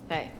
Hey.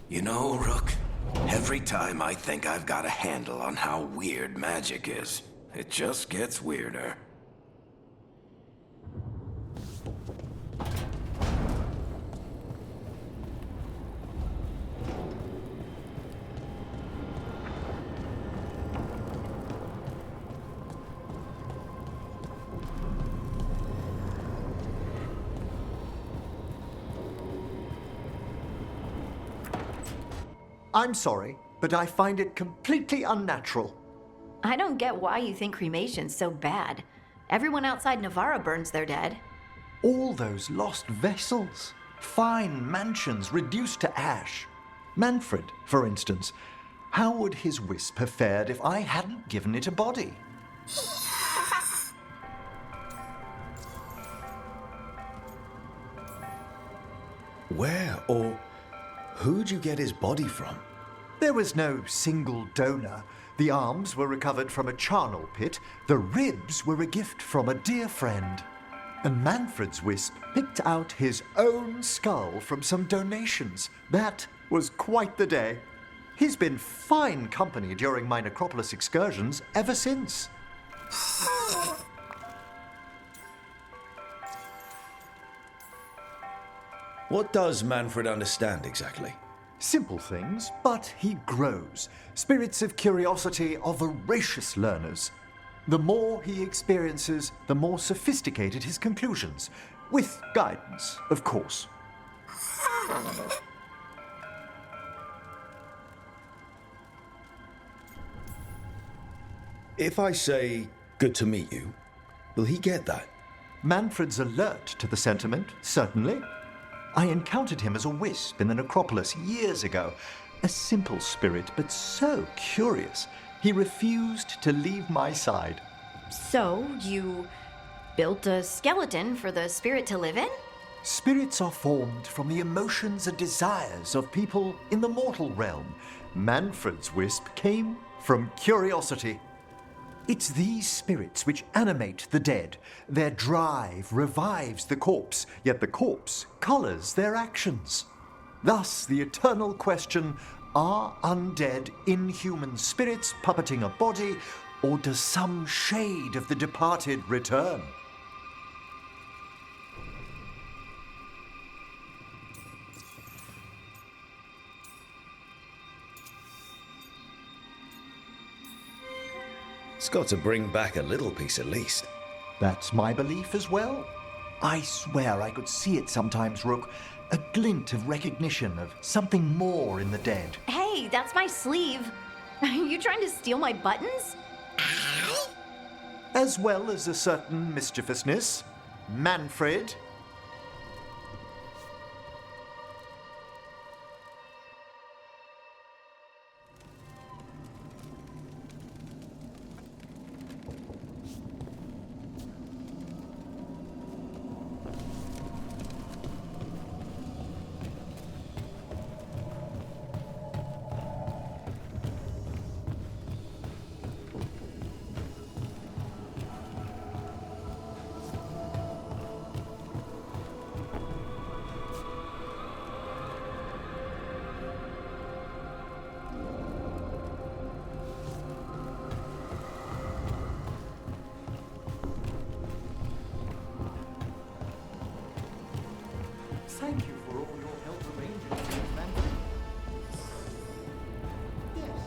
You know, Rook, every time I think I've got a handle on how weird magic is, it just gets weirder. I'm sorry, but I find it completely unnatural. I don't get why you think cremation's so bad. Everyone outside Navarra burns their dead. All those lost vessels, fine mansions reduced to ash. Manfred, for instance, how would his wisp have fared if I hadn't given it a body? Where or who'd you get his body from? There was no single donor. The arms were recovered from a charnel pit. The ribs were a gift from a dear friend. And Manfred's wisp picked out his own skull from some donations. That was quite the day. He's been fine company during my necropolis excursions ever since. What does Manfred understand exactly? Simple things, but he grows. Spirits of curiosity are voracious learners. The more he experiences, the more sophisticated his conclusions. With guidance, of course. If I say, good to meet you, will he get that? Manfred's alert to the sentiment, certainly. I encountered him as a wisp in the necropolis years ago. A simple spirit, but so curious. He refused to leave my side. So, you built a skeleton for the spirit to live in? Spirits are formed from the emotions and desires of people in the mortal realm. Manfred's wisp came from curiosity. It's these spirits which animate the dead. Their drive revives the corpse, yet the corpse colors their actions. Thus, the eternal question, are undead inhuman spirits puppeting a body, or does some shade of the departed return? It's got to bring back a little piece at least. That's my belief as well. I swear I could see it sometimes, Rook. A glint of recognition of something more in the dead. Hey, that's my sleeve. Are you trying to steal my buttons? As well as a certain mischievousness. Manfred. Thank you for all your help arranging things, Manfred. Yes.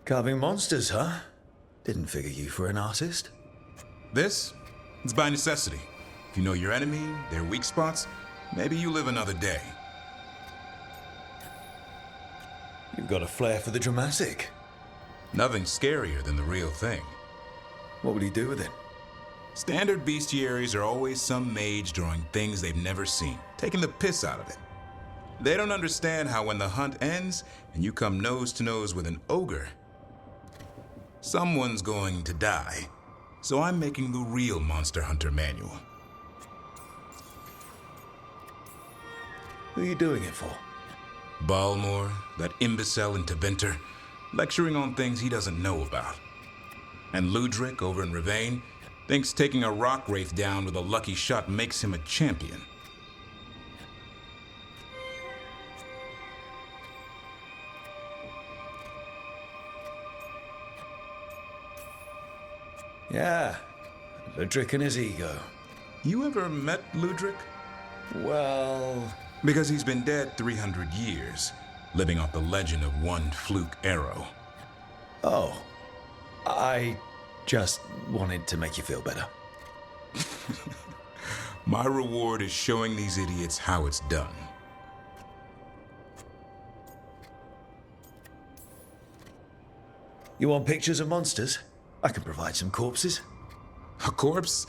Carving monsters, huh? Didn't figure you for an artist. This? It's by necessity. If you know your enemy, their weak spots, maybe you live another day. You've got a flair for the dramatic. Nothing scarier than the real thing. What would he do with it? Standard bestiaries are always some mage drawing things they've never seen, taking the piss out of it. They don't understand how when the hunt ends and you come nose to nose with an ogre, someone's going to die. So I'm making the real Monster Hunter manual. Who are you doing it for? Balmor, that imbecile in Tevinter, lecturing on things he doesn't know about. And Ludric over in Ravane thinks taking a rock wraith down with a lucky shot makes him a champion. Yeah, Ludric and his ego. You ever met Ludric? Well, Because he's been dead 300 years, living off the legend of one fluke arrow. oh, I just wanted to make you feel better. My reward is showing these idiots how it's done. You want pictures of monsters? I can provide some corpses. A corpse?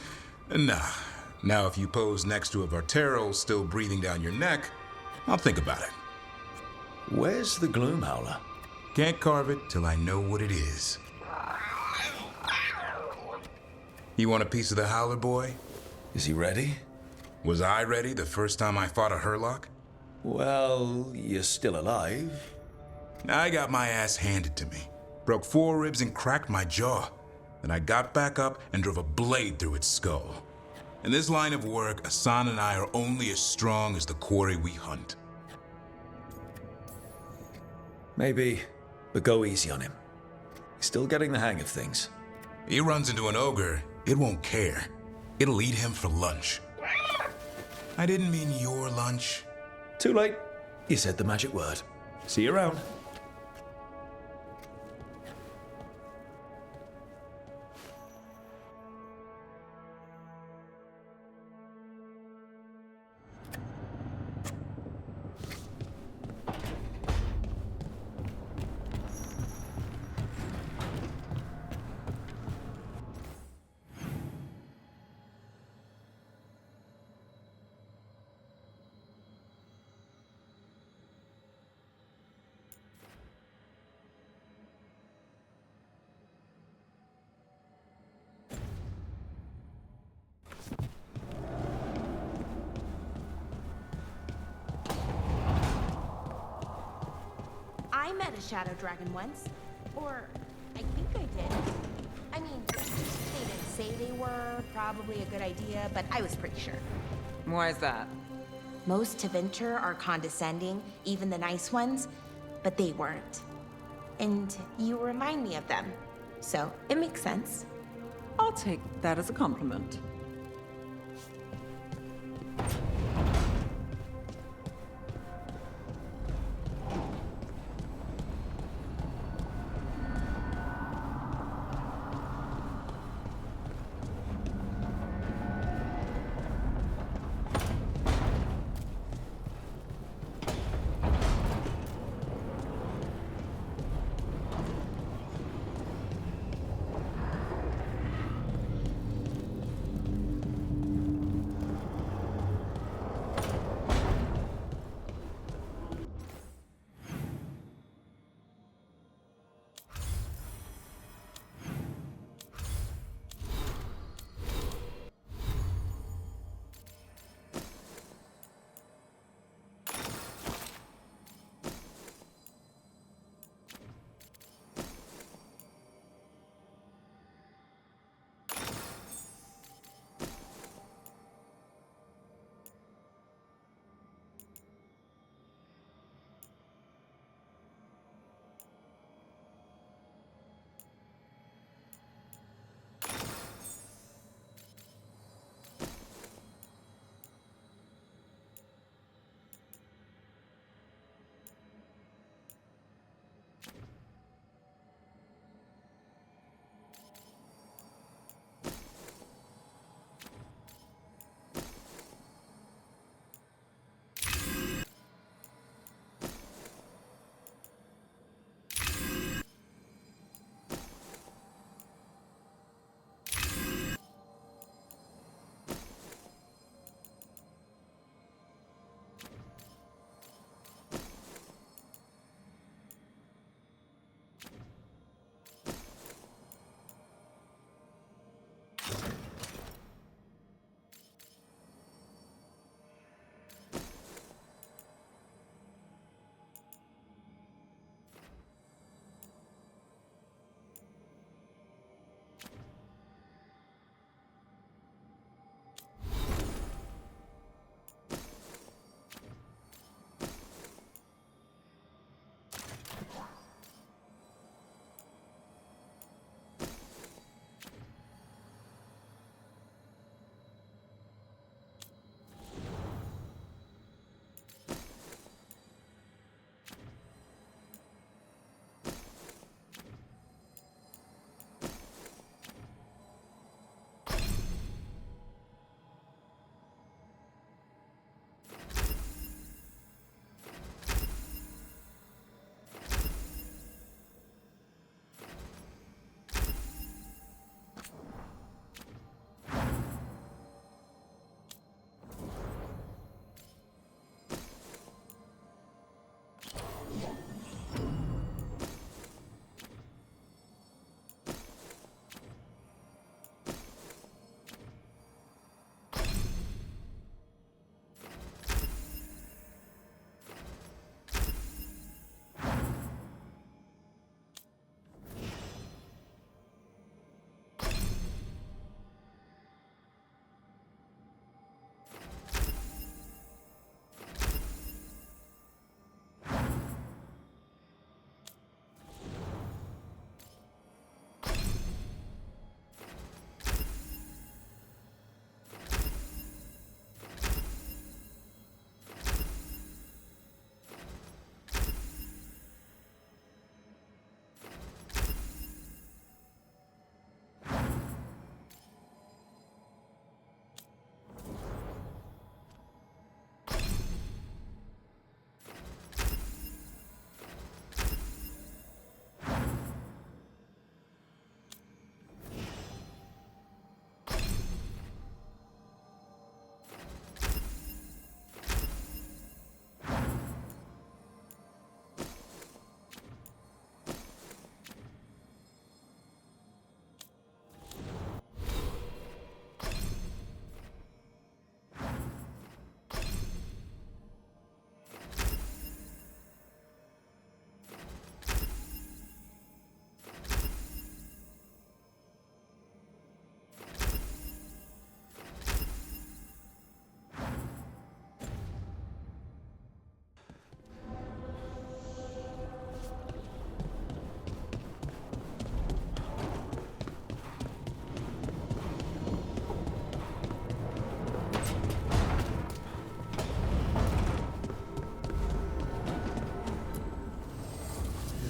Nah. Now if you pose next to a Vartero still breathing down your neck, I'll think about it. Where's the Gloom Howler? Can't carve it till I know what it is. You want a piece of the Howler, boy? Is he ready? Was I ready the first time I fought a Hurlock? Well, you're still alive. I got my ass handed to me. Broke 4 ribs and cracked my jaw. Then I got back up and drove a blade through its skull. In this line of work, Asan and I are only as strong as the quarry we hunt. Maybe, but go easy on him. He's still getting the hang of things. He runs into an ogre, it won't care. It'll eat him for lunch. I didn't mean your lunch. Too late. You said the magic word. See you around. I met a shadow dragon once. Or, I think I did. I mean, they didn't say they were, probably a good idea, but I was pretty sure. Why is that? Most Tevinter are condescending, even the nice ones, but they weren't. And you remind me of them, so it makes sense. I'll take that as a compliment.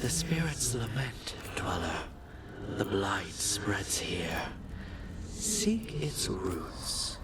The spirits lament, Dweller. The blight spreads here. Seek its roots.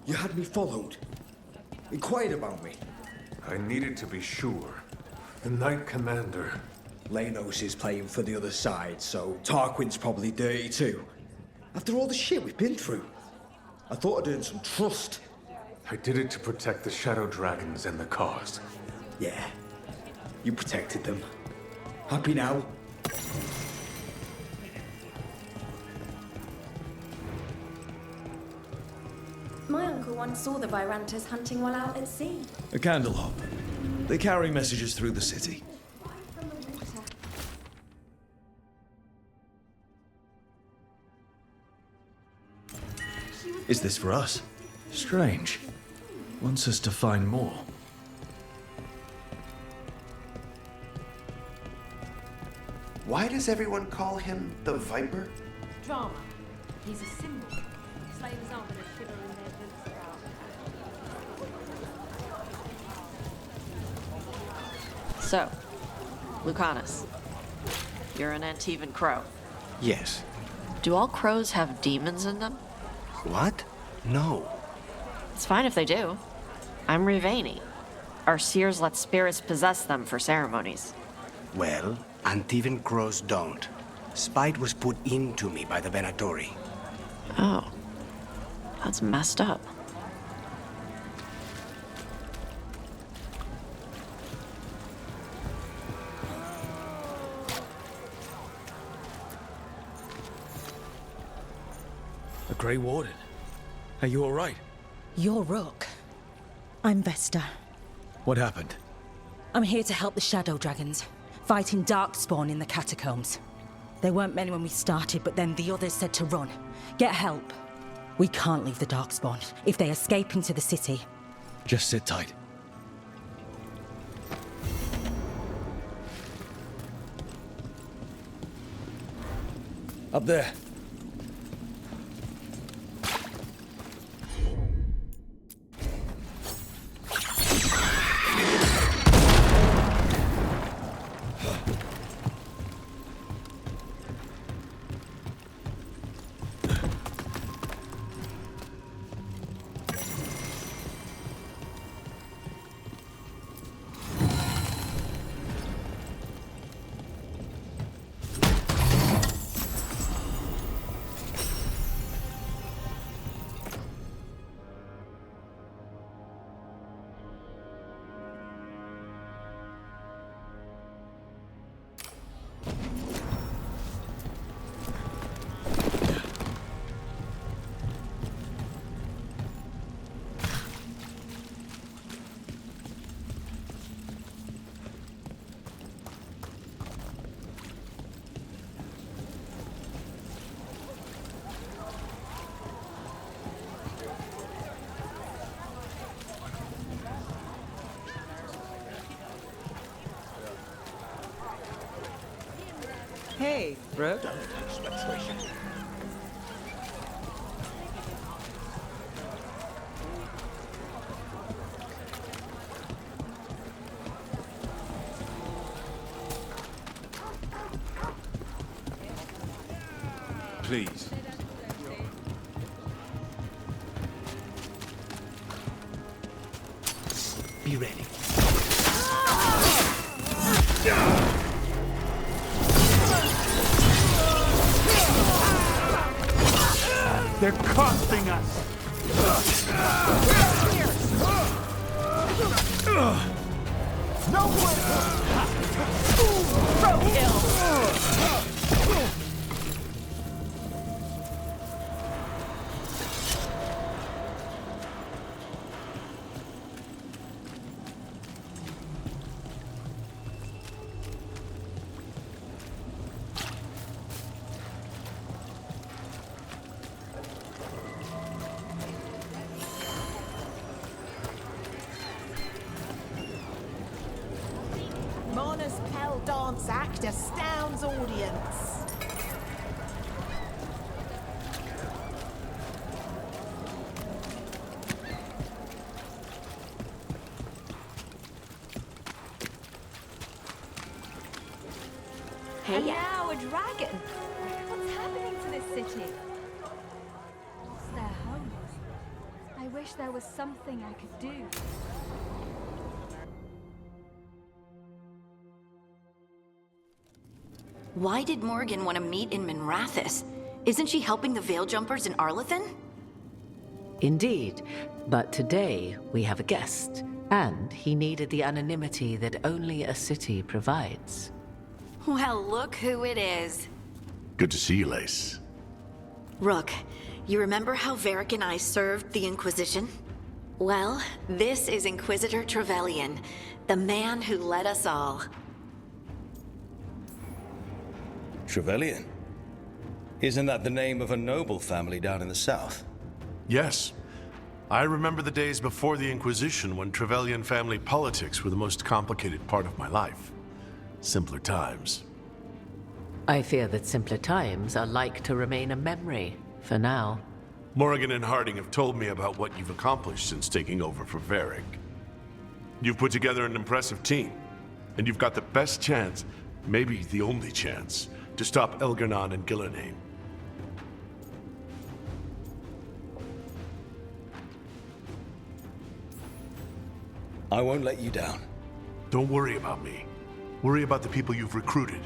You had me followed. Inquired about me. I needed to be sure. The Knight Commander. Lanos is playing for the other side, so Tarquin's probably dirty too. After all the shit we've been through, I thought I'd earned some trust. I did it to protect the shadow dragons and the cause. Yeah. You protected them. Happy now? My uncle once saw the Virantas hunting while out at sea. A candle hop. They carry messages through the city. From the water. Is this for us? Strange. Wants us to find more. Why does everyone call him the Viper? Drama. He's a symbol. Slavers aren't going to shiver in their boots about. So, Lucanus, you're an Antivan crow. Yes. Do all crows have demons in them? What? No. It's fine if they do. I'm Rivani. Our seers let spirits possess them for ceremonies. Well, Antivan crows don't. Spite was put into me by the Venatori. Oh. That's messed up. A Grey Warden. Are you all right? You're Rook. I'm Vesta. What happened? I'm here to help the Shadow Dragons, fighting Darkspawn in the catacombs. There weren't many when we started, but then the others said to run. Get help. We can't leave the Darkspawn if they escape into the city. Just sit tight. Up there. Hey, Rook. Please. Be ready. They're costing us! No way! Mona's Pell dance act astounds audience. Hey, Now a dragon. What's happening to this city? Lost their homes. I wish there was something I could do. Why did Morgan want to meet in Minrathous? Isn't she helping the Veil Jumpers in Arlathan? Indeed, but today we have a guest, and he needed the anonymity that only a city provides. Well, look who it is. Good to see you, Lace. Rook, you remember how Varric and I served the Inquisition? Well, this is Inquisitor Trevelyan, the man who led us all. Trevelyan? Isn't that the name of a noble family down in the south? Yes. I remember the days before the Inquisition when Trevelyan family politics were the most complicated part of my life. Simpler times. I fear that simpler times are like to remain a memory, for now. Morrigan and Harding have told me about what you've accomplished since taking over for Varric. You've put together an impressive team, and you've got the best chance, maybe the only chance, to stop Elgar'nan and Gillenane. I won't let you down. Don't worry about me. Worry about the people you've recruited,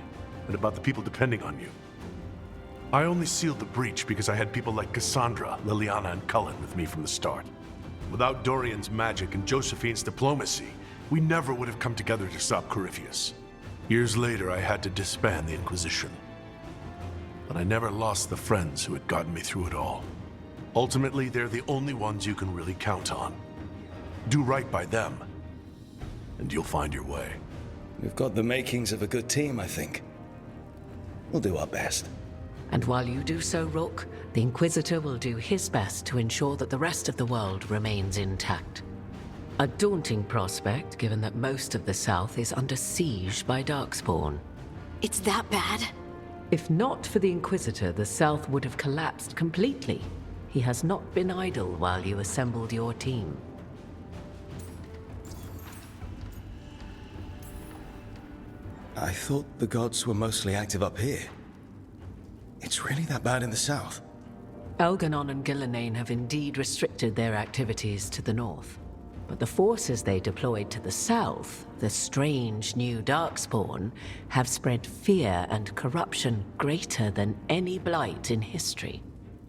and about the people depending on you. I only sealed the breach because I had people like Cassandra, Liliana, and Cullen with me from the start. Without Dorian's magic and Josephine's diplomacy, we never would have come together to stop Corypheus. Years later, I had to disband the Inquisition. But I never lost the friends who had gotten me through it all. Ultimately, they're the only ones you can really count on. Do right by them, and you'll find your way. We've got the makings of a good team, I think. We'll do our best. And while you do so, Rook, the Inquisitor will do his best to ensure that the rest of the world remains intact. A daunting prospect, given that most of the South is under siege by Darkspawn. It's that bad? If not for the Inquisitor, the South would have collapsed completely. He has not been idle while you assembled your team. I thought the gods were mostly active up here. It's really that bad in the south? Elgar'nan and Gillenane have indeed restricted their activities to the north. But the forces they deployed to the south, the strange new Darkspawn, have spread fear and corruption greater than any blight in history.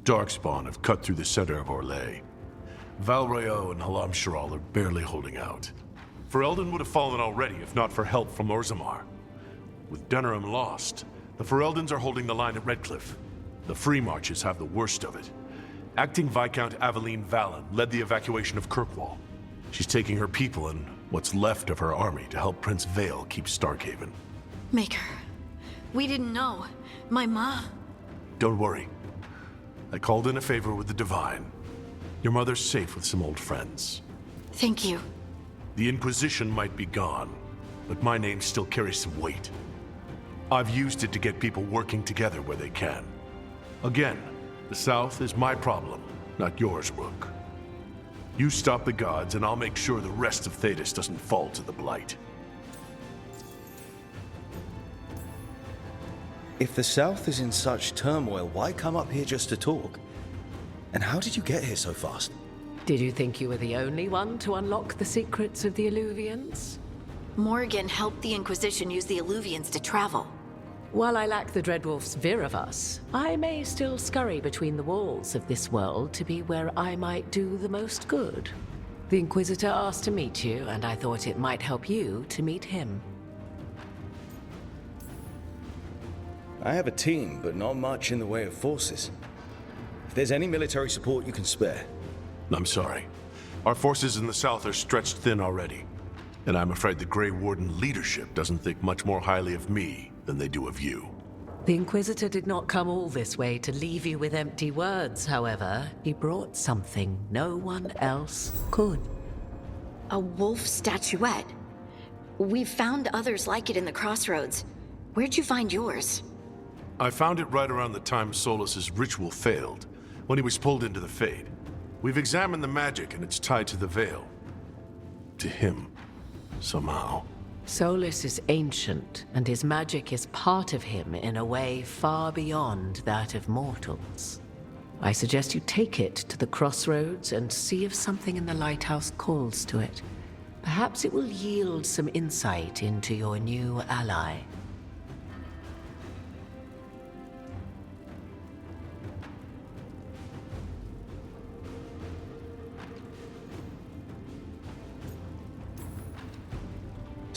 Darkspawn have cut through the center of Orlais. Valrayo and Halam Sharal are barely holding out. Ferelden would have fallen already if not for help from Orzammar. With Denerim lost, the Fereldans are holding the line at Redcliffe. The Free Marches have the worst of it. Acting Viscount Aveline Vallon led the evacuation of Kirkwall. She's taking her people and what's left of her army to help Prince Vale keep Starkhaven. Maker, we didn't know. My ma... Don't worry. I called in a favor with the Divine. Your mother's safe with some old friends. Thank you. The Inquisition might be gone, but my name still carries some weight. I've used it to get people working together where they can. Again, the South is my problem, not yours, Rook. You stop the gods, and I'll make sure the rest of Thedas doesn't fall to the Blight. If the south is in such turmoil, why come up here just to talk? And how did you get here so fast? Did you think you were the only one to unlock the secrets of the Illuvians? Morgan helped the Inquisition use the Illuvians to travel. While I lack the Dreadwolf's Viravus, I may still scurry between the walls of this world to be where I might do the most good. The Inquisitor asked to meet you, and I thought it might help you to meet him. I have a team, but not much in the way of forces. If there's any military support you can spare. I'm sorry. Our forces in the south are stretched thin already. And I'm afraid the Grey Warden leadership doesn't think much more highly of me than they do of you. The Inquisitor did not come all this way to leave you with empty words, however. He brought something no one else could. A wolf statuette. We've found others like it in the crossroads. Where'd you find yours? I found it right around the time Solus's ritual failed, when he was pulled into the Fade. We've examined the magic, and it's tied to the Veil. To him, somehow. Solus is ancient, and his magic is part of him in a way far beyond that of mortals. I suggest you take it to the crossroads and see if something in the lighthouse calls to it. Perhaps it will yield some insight into your new ally.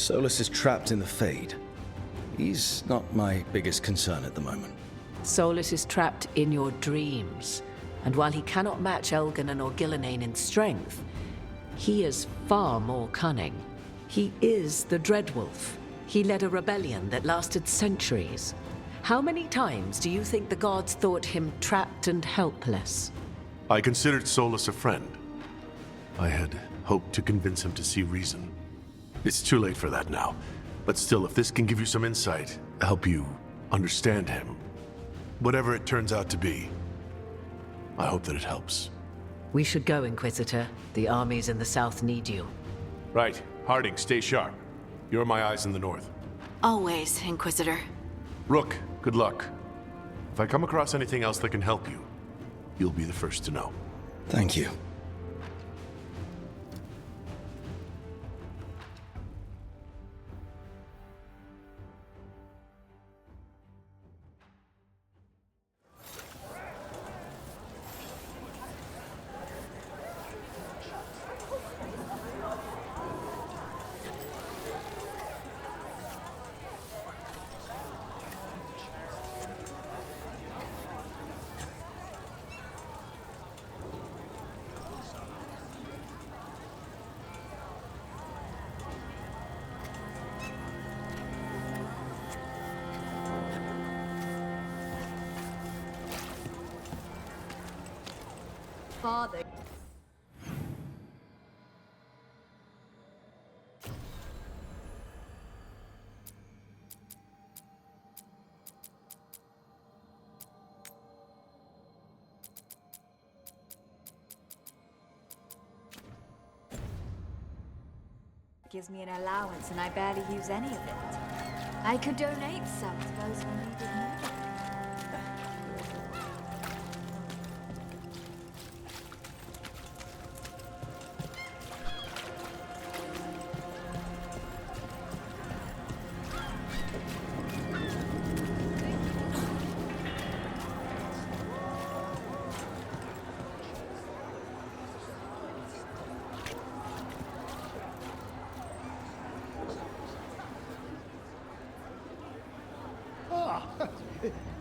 Solus is trapped in the Fade. He's not my biggest concern at the moment. Solus is trapped in your dreams, and while he cannot match Elganon or Gillenane in strength, he is far more cunning. He is the Dreadwolf. He led a rebellion that lasted centuries. How many times do you think the gods thought him trapped and helpless? I considered Solus a friend. I had hoped to convince him to see reason. It's too late for that now. But still, if this can give you some insight, help you understand him, whatever it turns out to be, I hope that it helps. We should go, Inquisitor. The armies in the south need you. Right. Harding, stay sharp. You're my eyes in the north. Always, Inquisitor. Rook, good luck. If I come across anything else that can help you, you'll be the first to know. Thank you. Father. Gives me an allowance and I barely use any of it. I could donate some to those who need it more.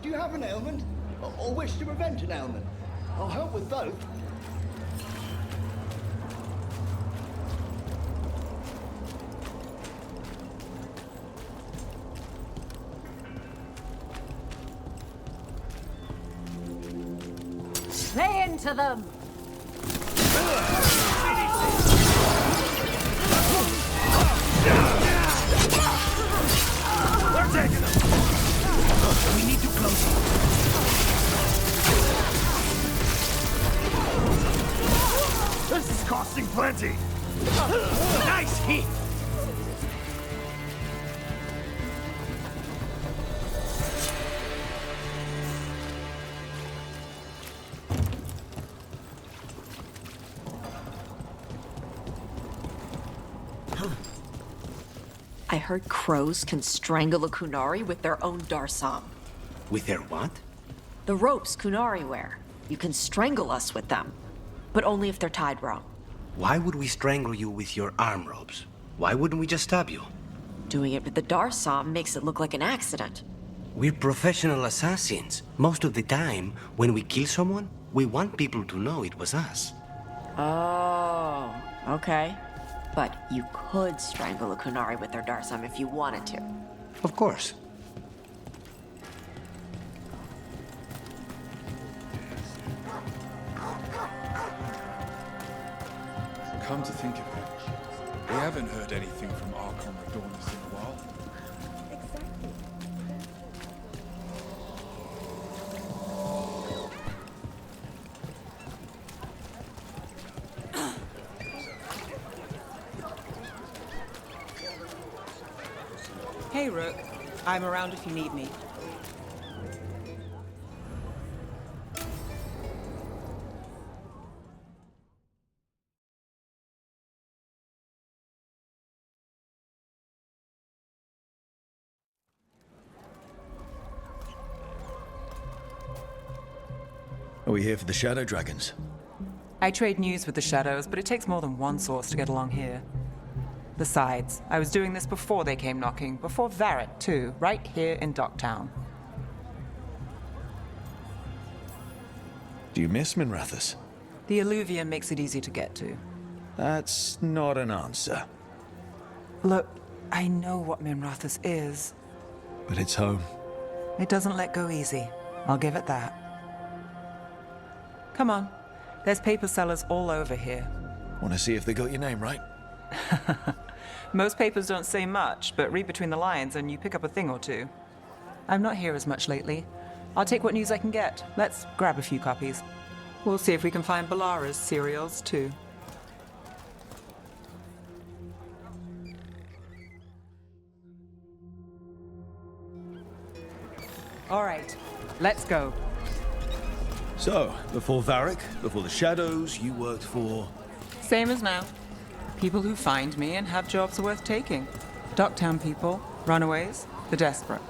Do you have an ailment? Or wish to prevent an ailment? I'll help with both. Lay into them! They're taking them! We need to close them. This is costing plenty! Nice hit! I heard crows can strangle a Kunari with their own darsam. With their what? The ropes Kunari wear. You can strangle us with them. But only if they're tied wrong. Why would we strangle you with your arm ropes? Why wouldn't we just stab you? Doing it with the darsam makes it look like an accident. We're professional assassins. Most of the time, when we kill someone, we want people to know it was us. Oh, okay. But you could strangle a Kunari with their darsam if you wanted to. Of course. Come to think of it, we haven't heard anything from Archon Adornus in a while. Hey, Rook. I'm around if you need me. Are we here for the Shadow Dragons? I trade news with the Shadows, but it takes more than one source to get along here. Besides, I was doing this before they came knocking, before Varric too, right here in Docktown. Do you miss Minrathous? The Alluvium makes it easy to get to. That's not an answer. Look, I know what Minrathous is. But it's home. It doesn't let go easy. I'll give it that. Come on. There's paper sellers all over here. Want to see if they got your name right? Most papers don't say much, but read between the lines and you pick up a thing or two. I'm not here as much lately. I'll take what news I can get. Let's grab a few copies. We'll see if we can find Balara's serials, too. All right, let's go. So, before Varric, before the Shadows, you worked for... Same as now. People who find me and have jobs worth taking. Docktown people, runaways, the desperate.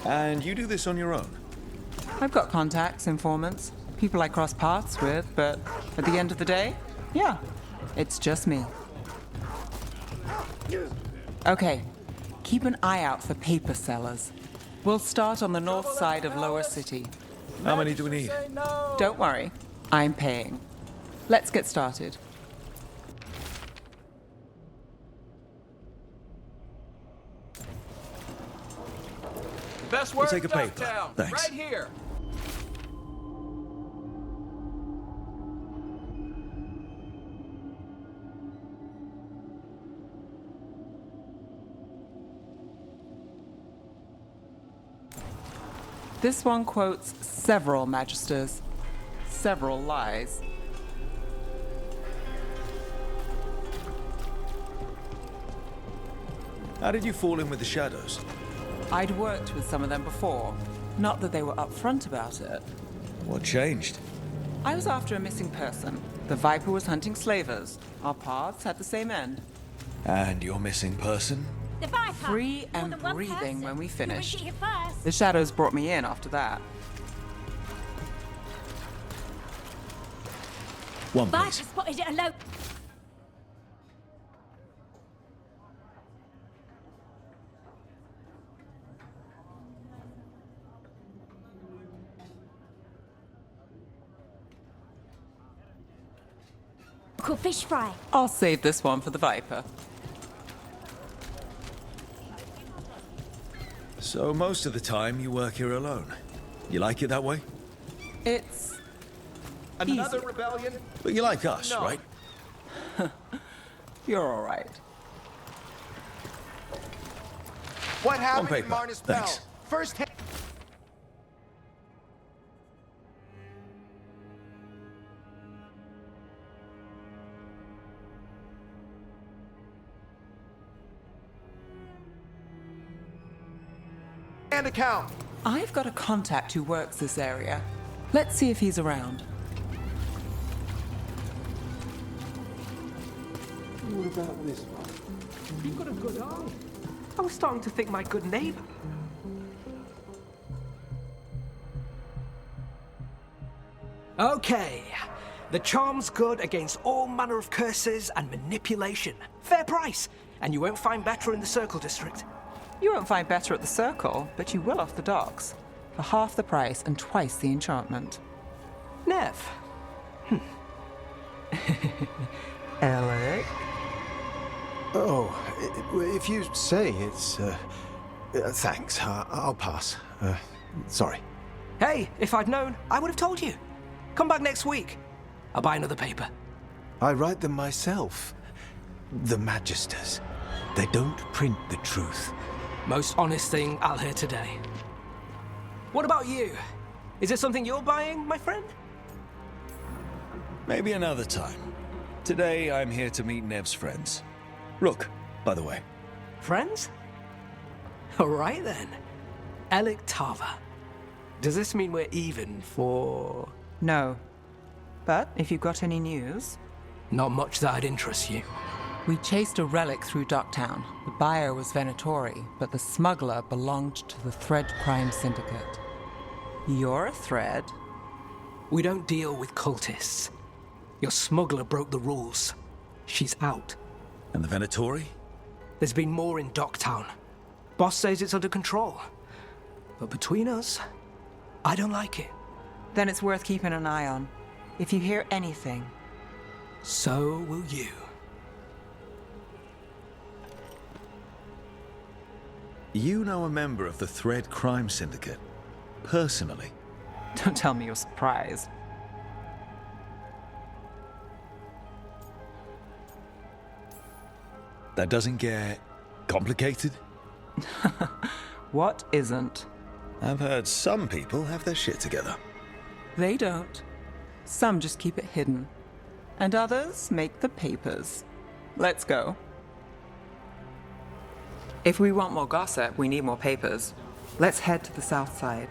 And you do this on your own? I've got contacts, informants, people I cross paths with, but at the end of the day, yeah, it's just me. Okay, keep an eye out for paper sellers. We'll start on the north side of Lower City. How many do we need? Don't worry, I'm paying. Let's get started. Best We'll word take a paper. Ducktown, Thanks. right here. This one quotes several magisters, several lies. How did you fall in with the Shadows? I'd worked with some of them before. Not that they were upfront about it. What changed? I was after a missing person. The Viper was hunting slavers. Our paths had the same end. And your missing person? The Viper. Free More and than one breathing person. when we You finished. went here first. The Shadows brought me in after that. One, Viper please. spotted it alone. Cool fish fry. I'll save this one for the Viper. So most of the time you work here alone. You like it that way? It's Another easy. rebellion? But you like us, No. right? You're all right. What happened paper. in Marnus Thanks. Bell? First hand. Account. I've got a contact who works this area. Let's see if he's around. What about this one? You've got a good eye. I was starting to think my good neighbor. Okay. The charm's good against all manner of curses and manipulation. Fair price. And you won't find better in the Circle District. You won't find better at the Circle, but you will off the docks. For half the price and twice the enchantment. Nev. Alec? Oh, if you say it's... thanks. I'll pass. Sorry. Hey, if I'd known, I would have told you. Come back next week. I'll buy another paper. I write them myself. The Magisters. They don't print the truth. Most honest thing I'll hear today. What about you? Is it something you're buying, my friend? Maybe another time. Today I'm here to meet Nev's friends. Rook, by the way. Friends? All right then. Alec Tava. Does this mean we're even for... No. But if you've got any news... Not much that'd interest you. We chased a relic through Docktown. The buyer was Venatori, but the smuggler belonged to the Thread Crime Syndicate. You're a Thread? We don't deal with cultists. Your smuggler broke the rules. She's out. And the Venatori? There's been more in Docktown. Boss says it's under control. But between us, I don't like it. Then it's worth keeping an eye on. If you hear anything, so will you. You know a member of the Thread Crime Syndicate, personally? Don't tell me you're surprised. That doesn't get complicated? What isn't? I've heard some people have their shit together. They don't. Some just keep it hidden. And others make the papers. Let's go. If we want more gossip, we need more papers. Let's head to the south side.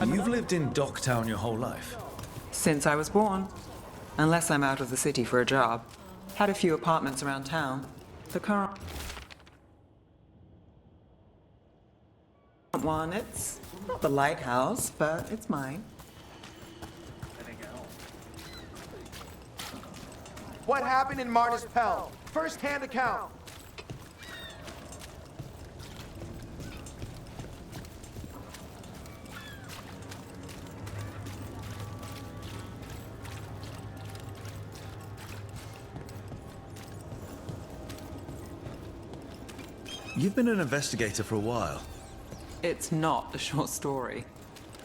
You've lived in Docktown your whole life? Since I was born. Unless I'm out of the city for a job. Had a few apartments around town. The current one, it's not the lighthouse, but it's mine. What happened in Martis Pell? First-hand account. You've been an investigator for a while. It's not a short story.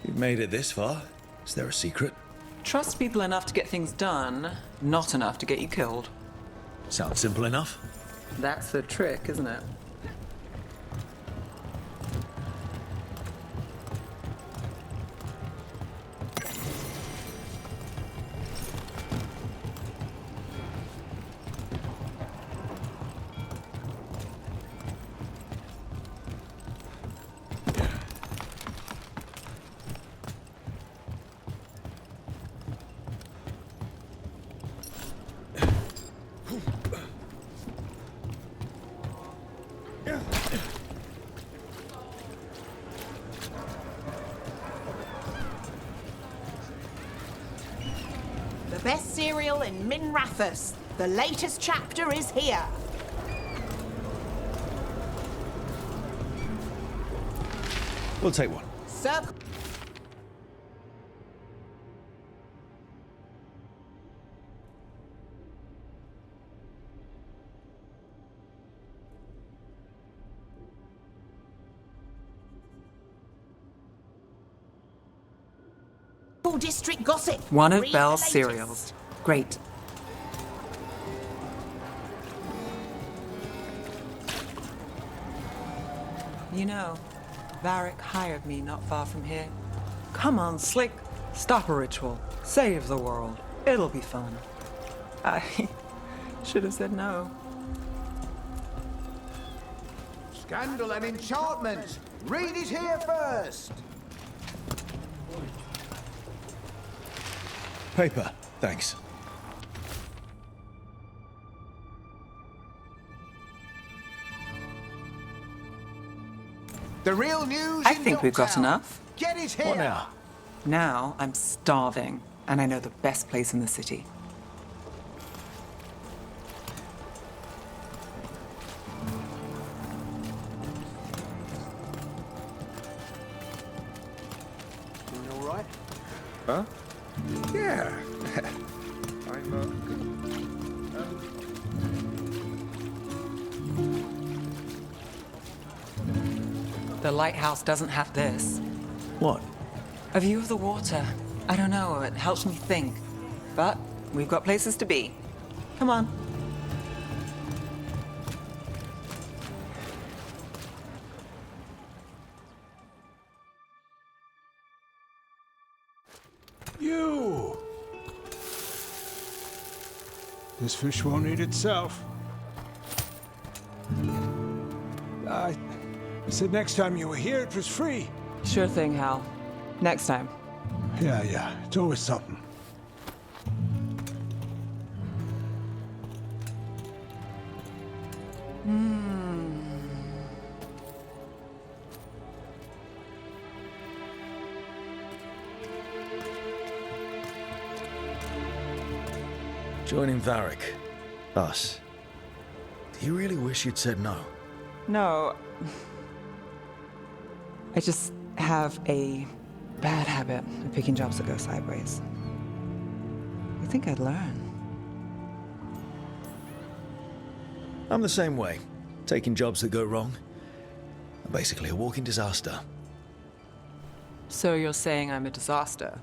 You've made it this far. Is there a secret? Trust people enough to get things done, not enough to get you killed. Sounds simple enough. That's the trick, isn't it? The best cereal in Min Rathus. The latest chapter is here. We'll take one. Circle. District gossip. One of Read Belle's the latest. cereals. Great. You know, Varric hired me not far from here. Come on, Slick. Stop a ritual. Save the world. It'll be fun. I should have said no. Scandal and enchantment. Read it here first. Paper, thanks. The real news. I think we've got enough. Get it here. What now? Now I'm starving, and I know the best place in the city. Doing all right? Huh? Yeah. The lighthouse doesn't have this. What? A view of the water. I don't know, it helps me think. But we've got places to be. Come on. You! This fish won't eat itself. I said next time you were here, it was free. Sure thing, Hal. Next time. Yeah, it's always something. Joining Varric. Us. Do you really wish you'd said no? No. I just have a bad habit of picking jobs that go sideways. You think I'd learn? I'm the same way. Taking jobs that go wrong. I'm basically a walking disaster. So you're saying I'm a disaster?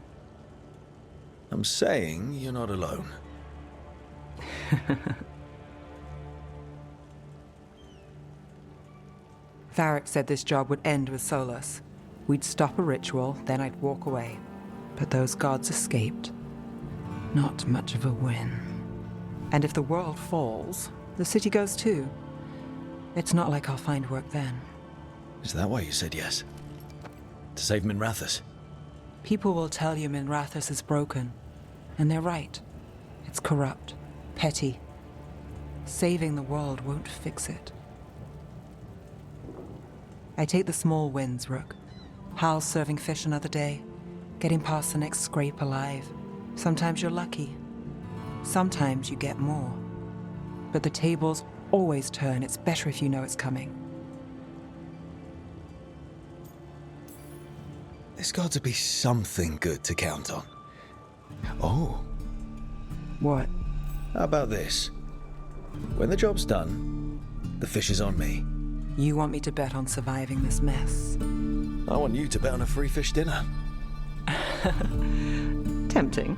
I'm saying you're not alone. Varric said this job would end with Solus. We'd stop a ritual, then I'd walk away. But those gods escaped. Not much of a win. And if the world falls, the city goes too. It's not like I'll find work then. Is that why you said yes? To save Minrathous? People will tell you Minrathous is broken. And they're right. It's corrupt. Petty. Saving the world won't fix it. I take the small wins, Rook. Hal serving fish another day. Getting past the next scrape alive. Sometimes you're lucky. Sometimes you get more. But the tables always turn. It's better if you know it's coming. There's got to be something good to count on. Oh. What? How about this? When the job's done, the fish is on me. You want me to bet on surviving this mess? I want you to bet on a free fish dinner. Tempting.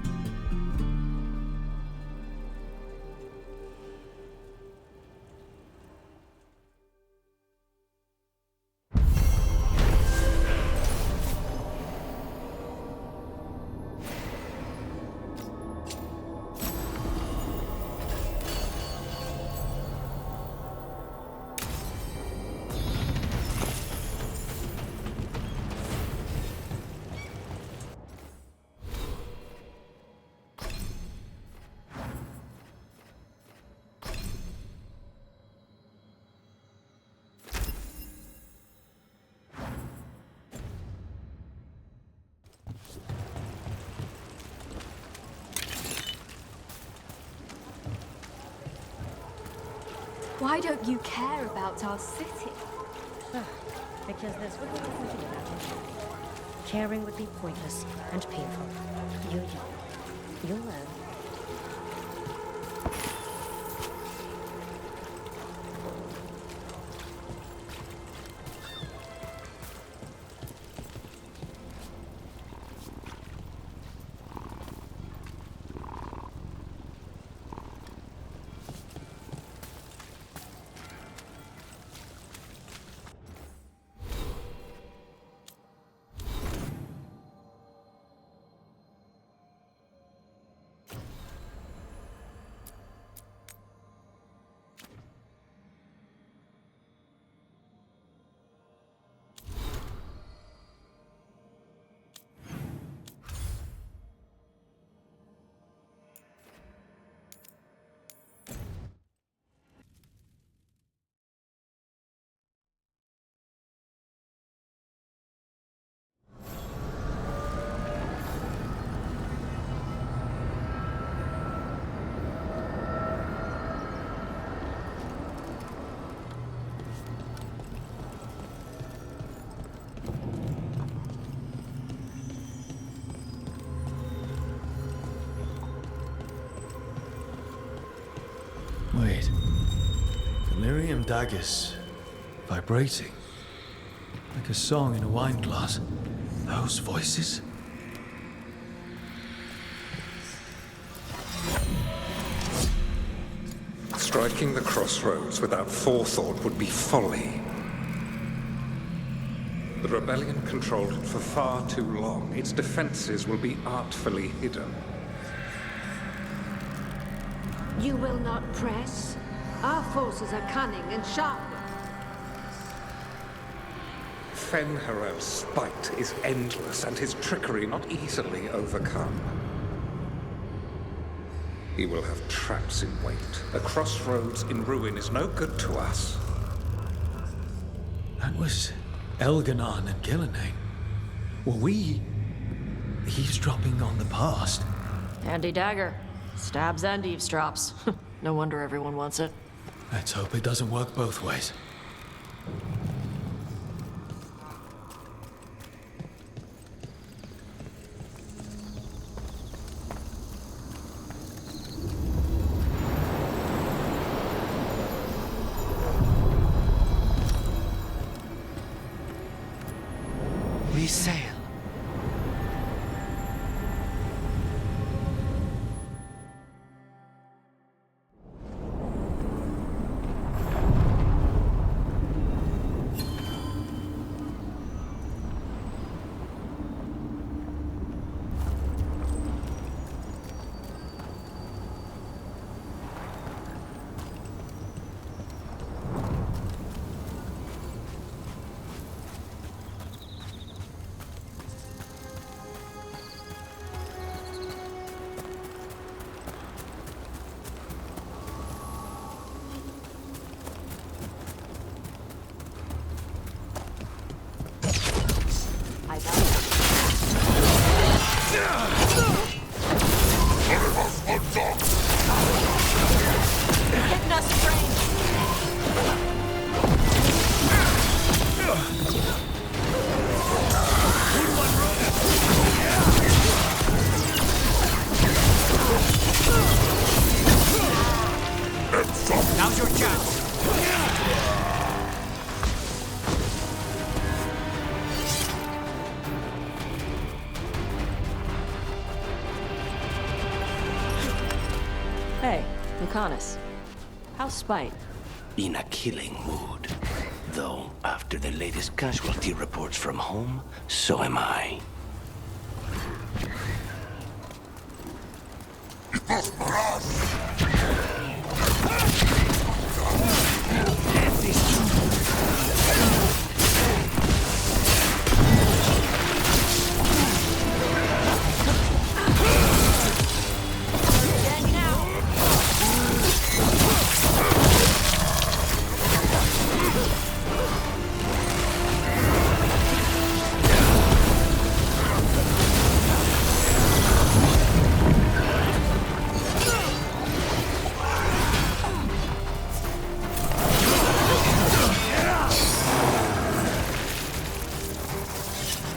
Why don't you care about our city? Because there's really nothing to do about it. Caring would be pointless and painful. You're young. You'll learn. Wait. Delirium daggers. Vibrating. Like a song in a wine glass. Those voices? Striking the crossroads without forethought would be folly. The rebellion controlled it for far too long. Its defenses will be artfully hidden. You will not press? Our forces are cunning and sharp. Fen'Harel's spite is endless and his trickery not easily overcome. He will have traps in wait. A crossroads in ruin is no good to us. That was Elganon and Gillenane. Were we eavesdropping on the past? Handy dagger. Stabs and eavesdrops. No wonder everyone wants it. Let's hope it doesn't work both ways. We sail. Hitting us strange. Now's your chance. Hey, Lucanus. How's Spite? In a killing mood. Though, after the latest casualty reports from home, so am I.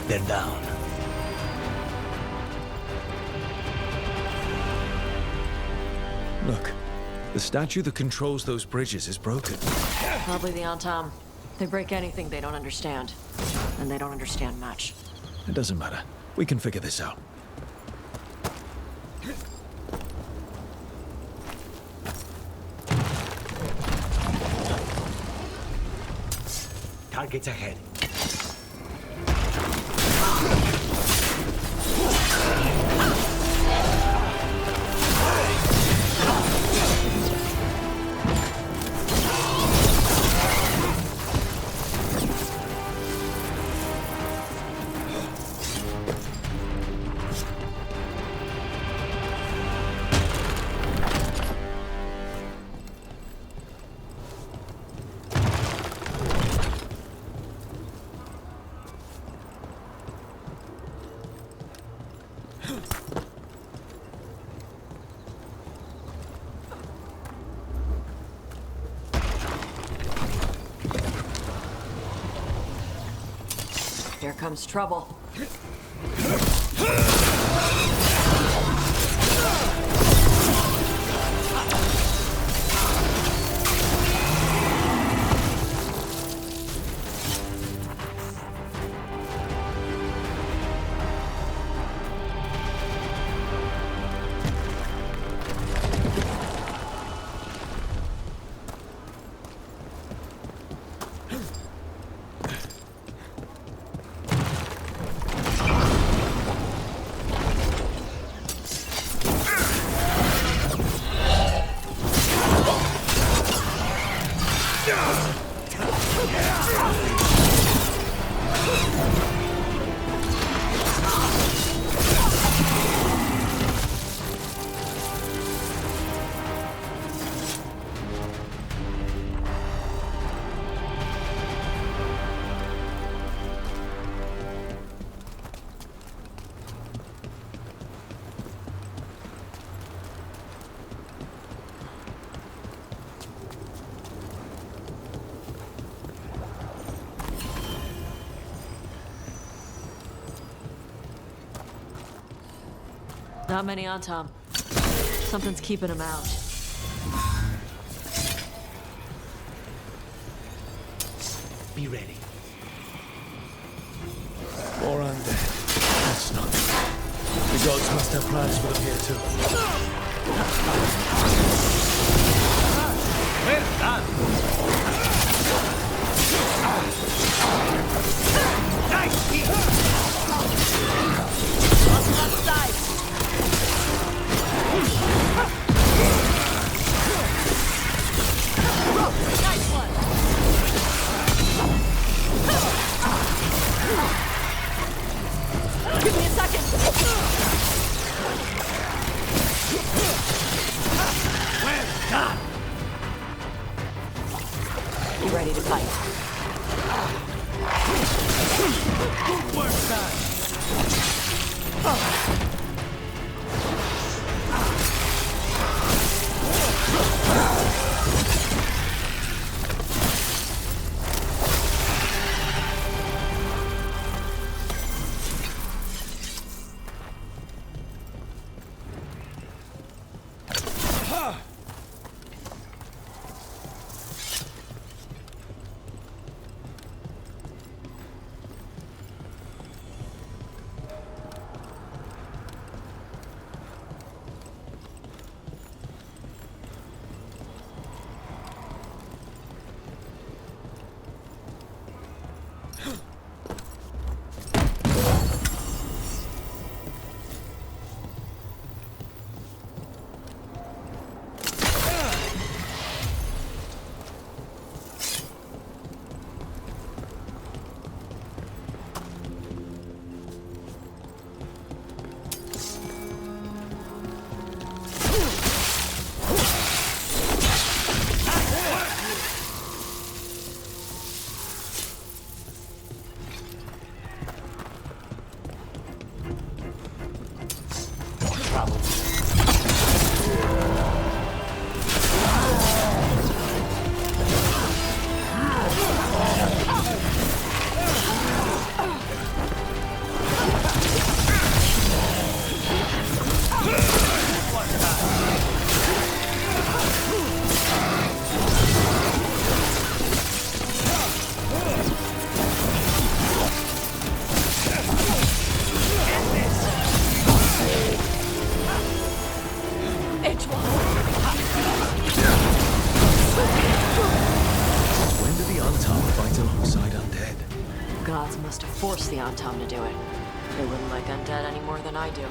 They're down. Look, the statue that controls those bridges is broken. Probably the Antam. They break anything they don't understand. And they don't understand much. It doesn't matter. We can figure this out. Targets ahead. Here comes trouble. Not many on Tom. Something's keeping him out. Be ready. More undead. That's not good. The gods must have plans for them here too. Well done. Nice hit. On that side. Nice one. Give me a second. Well done. Be ready to fight. Good work, son. Gods must have forced the Antom to do it. They wouldn't like undead any more than I do.